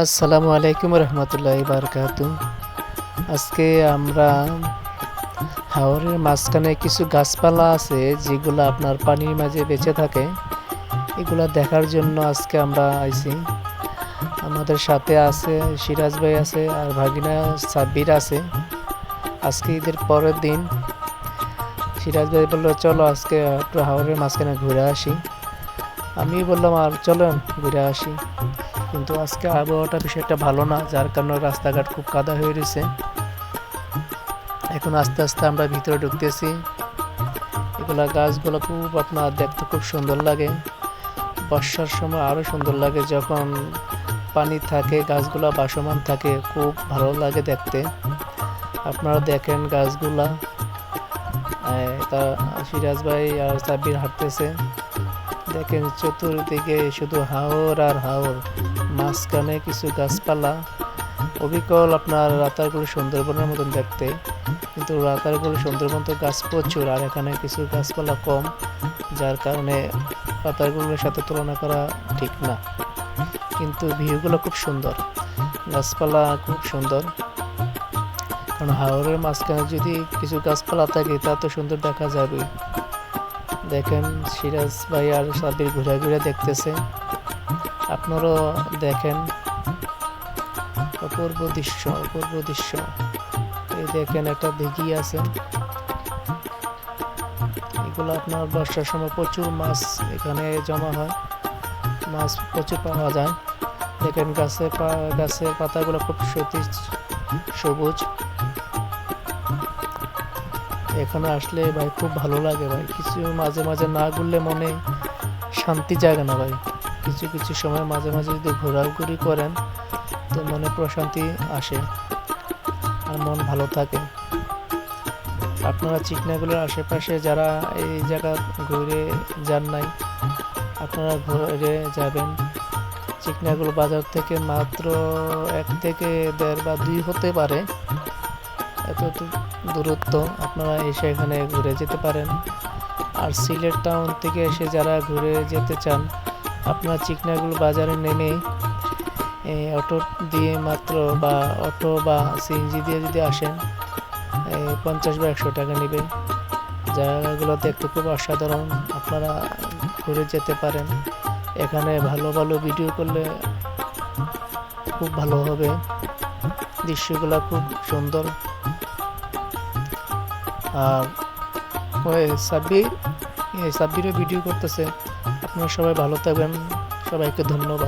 আসসালামু আলাইকুম রহমতুল্লাহি বারকাতু। আজকে আমরা হাওরের মাঝখানে কিছু গাছপালা আছে যেগুলো আপনার পানির মাঝে বেঁচে থাকে, এগুলা দেখার জন্য আজকে আমরা আইছি। আমাদের সাথে আছে সিরাজ ভাই আছে আর ভাগিনা সাব্বির আছে। আজকে ঈদের পরের দিন সিরাজ ভাই বললো চলো আজকে একটু হাওরের মাঝখানে ঘুরে আসি। আমি বললাম আর চলেন ঘুরে আসি, কিন্তু আজকে আবহাওয়াটা বিষয়টা ভালো না, যার কারণে রাস্তাঘাট খুব কাদা হয়ে রয়েছে। এখন আস্তে আস্তে আমরা ভিতরে ঢুকতেছি। এগুলা গাছগুলো খুব আপনার দেখতে খুব সুন্দর লাগে, বর্ষার সময় আরও সুন্দর লাগে, যখন পানি থাকে গাছগুলা ভাসমান থাকে খুব ভালো লাগে দেখতে। আপনারা দেখেন গাছগুলা, তা সিরাজ ভাই আর সাব্বির হাঁটতেছে, দেখেন চতুর্দিকে শুধু হাওর আর হাওর, মাঝখানে কিছু গাছপালা। অবিকল আপনার রাতারগুলো সুন্দরবনের মতন দেখতে, কিন্তু রাতারগুলো সুন্দরবন তো গাছ প্রচুর, আর এখানে কিছু গাছপালা কম, যার কারণে রাতারগুলোর সাথে তুলনা করা ঠিক না। কিন্তু ভিউগুলো খুব সুন্দর, গাছপালা খুব সুন্দর, কারণ হাওরের মাঝখানে যদি কিছু গাছপালা থাকে তা তো সুন্দর দেখা যাবে। দেখেন সিরাজ ভাই আর সাব্বির ঘুরে ঘুরে দেখতেছে, আপনারাও দেখেন। অপূর্ব দৃশ্য, অপূর্ব দৃশ্য। এই দেখেন একটা দিঘি আছে, এগুলো আপনার বর্ষার সময় প্রচুর মাছ এখানে জমা হয়, মাছ প্রচুর পাওয়া যায়। দেখেন গাছের পাতাগুলো খুব সবুজ। এখানে আসলে ভাই খুব ভালো লাগে ভাই, কিছু মাঝে মাঝে না ঘুরলে মনে শান্তি জাগে না ভাই। কিছু কিছু সময় মাঝে মাঝে যদি ঘোরাঘুরি করেন তো মনে প্রশান্তি আসে আর মন ভালো থাকে। আপনারা চিকনাগুলোর আশেপাশে যারা এই জায়গা ঘুরে যান নাই, আপনারা ঘুরে যাবেন। চিকনাগুলো বাজার থেকে মাত্র 1 থেকে 1.5 বা 2 হতে পারে, এত দূরত্ব। আপনারা এসে এখানে ঘুরে যেতে পারেন। আর সিলেট টাউন থেকে এসে যারা ঘুরে যেতে চান, আপনারা চিকনাগুলো বাজারে নেমে অটো দিয়ে মাত্র, বা অটো বা সিএনজি দিয়ে যদি আসেন 50 বা 100 টাকা নেবে। জায়গাগুলো দেখতে খুব অসাধারণ, আপনারা ঘুরে যেতে পারেন। এখানে ভালো ভালো ভিডিও করলে খুব ভালো হবে, দৃশ্যগুলো খুব সুন্দর। আর সাব্বিরও ভিডিও করতেছে। আপনারা সবাই ভালো থাকবেন, সবাইকে ধন্যবাদ।